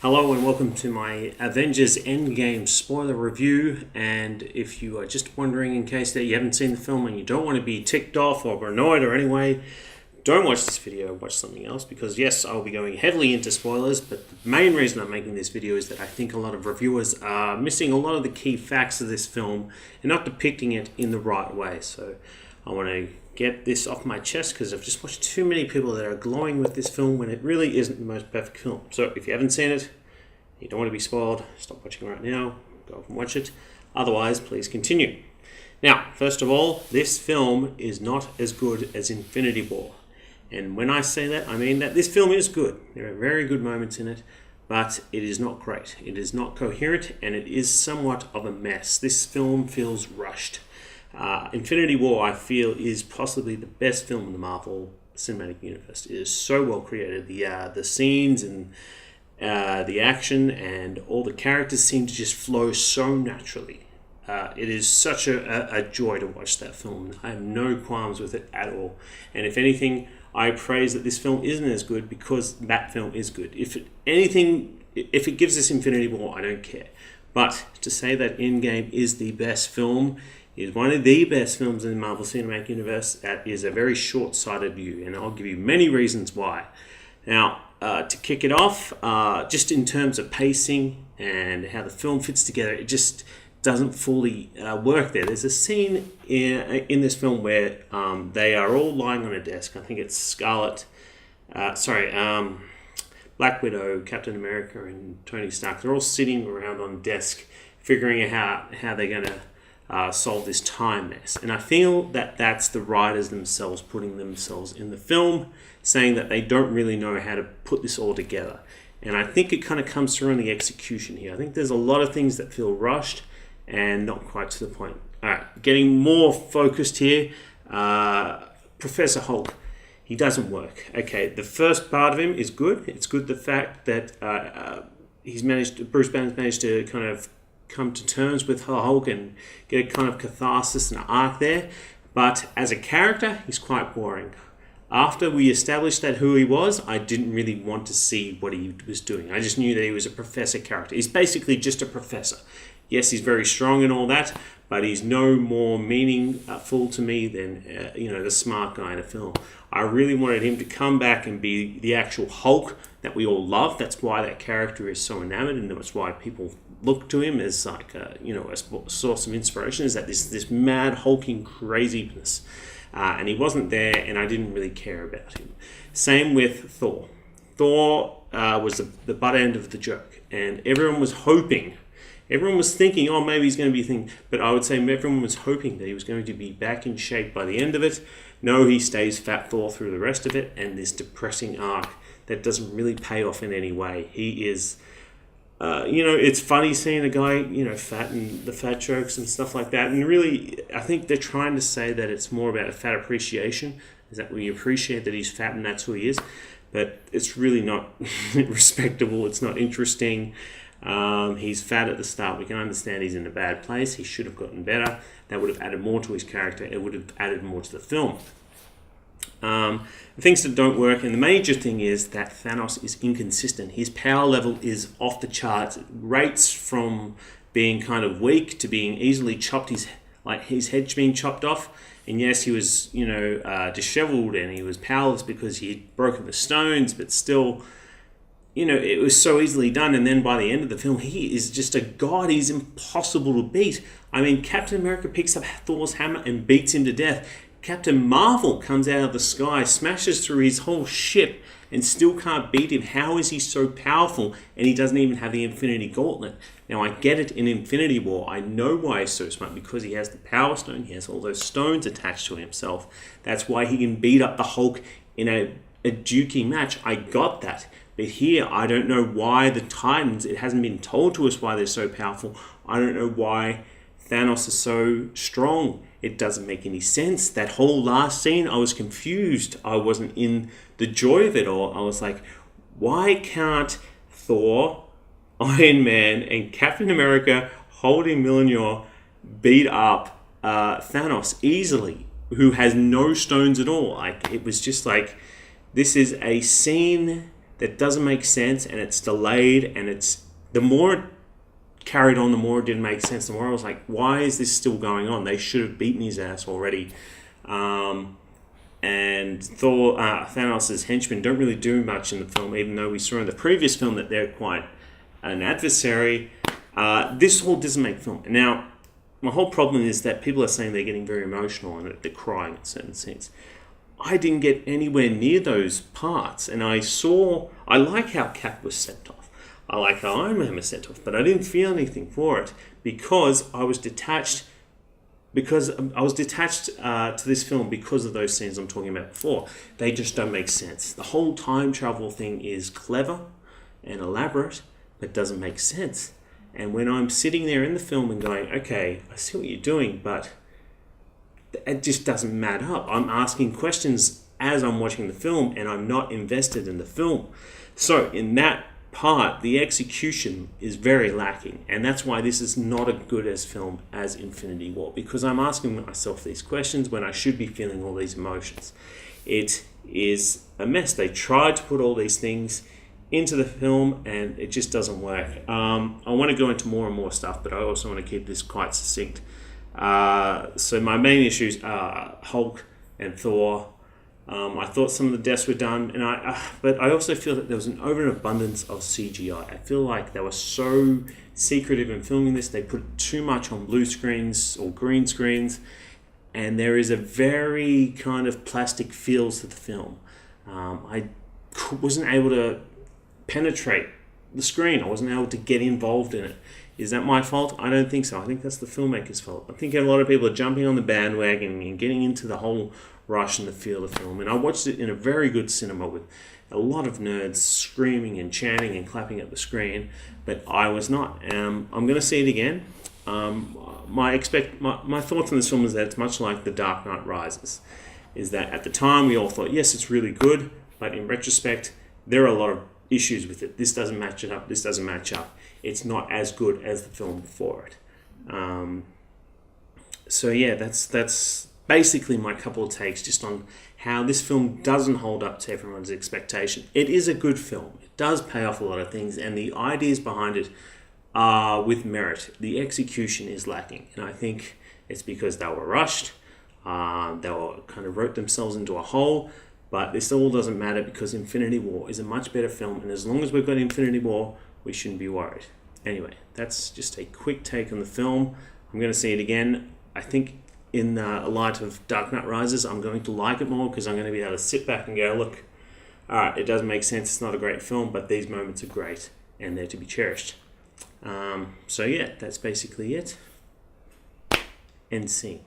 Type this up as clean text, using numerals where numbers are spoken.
Hello and welcome to my Avengers Endgame spoiler review. And if you are just wondering, in case that you haven't seen the film and you don't want to be ticked off or annoyed or anyway, don't watch this video, watch something else, because yes, I'll be going heavily into spoilers, but the main reason I'm making this video is that I think a lot of reviewers are missing a lot of the key facts of this film and not depicting it in the right way. So I want to get this off my chest because I've just watched too many people that are glowing with this film when it really isn't the most perfect film. So if you haven't seen it, you don't want to be spoiled, stop watching right now, go and watch it. Otherwise, please continue. Now, first of all, this film is not as good as Infinity War. And when I say that, I mean that this film is good. There are very good moments in it, but it is not great. It is not coherent, and it is somewhat of a mess. This film feels rushed. Infinity War, I feel, is possibly the best film in the Marvel Cinematic Universe. It is so well created. The scenes and the action and all the characters seem to just flow so naturally. It is such a joy to watch that film. I have no qualms with it at all. And if anything, I praise that this film isn't as good because that film is good. If it gives us Infinity War, I don't care. But to say that Endgame is the best film, is one of the best films in the Marvel Cinematic Universe, that is a very short-sighted view, and I'll give you many reasons why. Now, to kick it off, just in terms of pacing and how the film fits together, it just doesn't fully work there. There's a scene in this film where they are all lying on a desk. I think it's Black Widow, Captain America, and Tony Stark. They're all sitting around on a desk figuring out how they're going to solve this time mess. And I feel that that's the writers themselves putting themselves in the film, saying that they don't really know how to put this all together. And I think it kind of comes through in the execution here. I think there's a lot of things that feel rushed and not quite to the point. All right, getting more focused here. Professor Hulk, he doesn't work. Okay, the first part of him is good. It's good the fact that Bruce Banner's managed to kind of come to terms with Hulk and get a kind of catharsis and arc there. But as a character, he's quite boring. After we established that who he was, I didn't really want to see what he was doing. I just knew that he was a professor character. He's basically just a professor. Yes, he's very strong and all that, but he's no more meaningful to me than the smart guy in a film. I really wanted him to come back and be the actual Hulk that we all love. That's why that character is so enamored, and that's why people look to him as like a source of inspiration. Is that this mad hulking craziness, and he wasn't there, and I didn't really care about him. Same with Thor. Thor was the butt end of the joke, and everyone was hoping. Everyone was thinking, oh, maybe he's going to be a thing. But I would say everyone was hoping that he was going to be back in shape by the end of it. No, he stays Fat Thor through the rest of it, and this depressing arc that doesn't really pay off in any way. He is, it's funny seeing a guy, fat and the fat jokes and stuff like that. And really, I think they're trying to say that it's more about a fat appreciation, is that we appreciate that he's fat and that's who he is. But it's really not respectable. It's not interesting. He's fat at the start. We can understand he's in a bad place. He should have gotten better. That would have added more to his character. It would have added more to the film. Things that don't work, and the major thing is that Thanos is inconsistent. His power level is off the charts. It rates from being kind of weak to being easily chopped. His head being chopped off. And yes, he was disheveled and he was powerless because he had broken the stones, but still, it was so easily done. And then by the end of the film, he is just a god. He's impossible to beat. I mean, Captain America picks up Thor's hammer and beats him to death. Captain Marvel comes out of the sky, smashes through his whole ship, and still can't beat him. How is he so powerful and he doesn't even have the Infinity Gauntlet? Now, I get it in Infinity War. I know why he's so smart, because he has the Power Stone. He has all those stones attached to himself. That's why he can beat up the Hulk in a duking match. I got that. But here, I don't know why the Titans, it hasn't been told to us why they're so powerful. I don't know why Thanos is so strong. It doesn't make any sense. That whole last scene, I was confused. I wasn't in the joy of it all. I was like, why can't Thor, Iron Man, and Captain America holding Mjolnir beat up Thanos easily, who has no stones at all? Like, it was just like, this is a scene that doesn't make sense, and it's delayed, and it's the more it carried on, the more it didn't make sense. The more I was like, why is this still going on? They should have beaten his ass already. And Thor, Thanos' henchmen don't really do much in the film, even though we saw in the previous film that they're quite an adversary. This whole doesn't make film. Now, my whole problem is that people are saying they're getting very emotional and that they're crying in certain scenes. I didn't get anywhere near those parts, and I like how Cap was sent off. I like how Iron Man was sent off, but I didn't feel anything for it because I was detached. To this film because of those scenes I'm talking about before. They just don't make sense. The whole time travel thing is clever and elaborate, but doesn't make sense. And when I'm sitting there in the film and going, okay, I see what you're doing, but it just doesn't matter up. I'm asking questions as I'm watching the film, and I'm not invested in the film. So in that part, the execution is very lacking, and that's why this is not as good as film as Infinity War, because I'm asking myself these questions when I should be feeling all these emotions. It is a mess. They tried to put all these things into the film, and it just doesn't work. I want to go into more and more stuff, but I also want to keep this quite succinct. So my main issues are Hulk and Thor. I thought some of the deaths were done, but I also feel that there was an overabundance of CGI. I feel like they were so secretive in filming this. They put too much on blue screens or green screens, and there is a very kind of plastic feel to the film. I wasn't able to penetrate the screen. I wasn't able to get involved in it. Is that my fault? I don't think so. I think that's the filmmaker's fault. I think a lot of people are jumping on the bandwagon and getting into the whole rush and the feel of the film. And I watched it in a very good cinema with a lot of nerds screaming and chanting and clapping at the screen, but I was not. I'm going to see it again. My thoughts on this film is that it's much like The Dark Knight Rises. Is that at the time we all thought, yes, it's really good, but in retrospect, there are a lot of issues with it. This doesn't match it up. This doesn't match up. It's not as good as the film before it. So yeah, that's basically my couple of takes just on how this film doesn't hold up to everyone's expectation. It is a good film. It does pay off a lot of things, and the ideas behind it are with merit. The execution is lacking, and I think it's because they were rushed. They were kind of wrote themselves into a hole. But this all doesn't matter because Infinity War is a much better film, and as long as we've got Infinity War, we shouldn't be worried. Anyway, that's just a quick take on the film. I'm going to see it again. I think in light of Dark Knight Rises, I'm going to like it more because I'm going to be able to sit back and go, look, all right, it does make sense. It's not a great film, but these moments are great, and they're to be cherished. So yeah, that's basically it. End scene.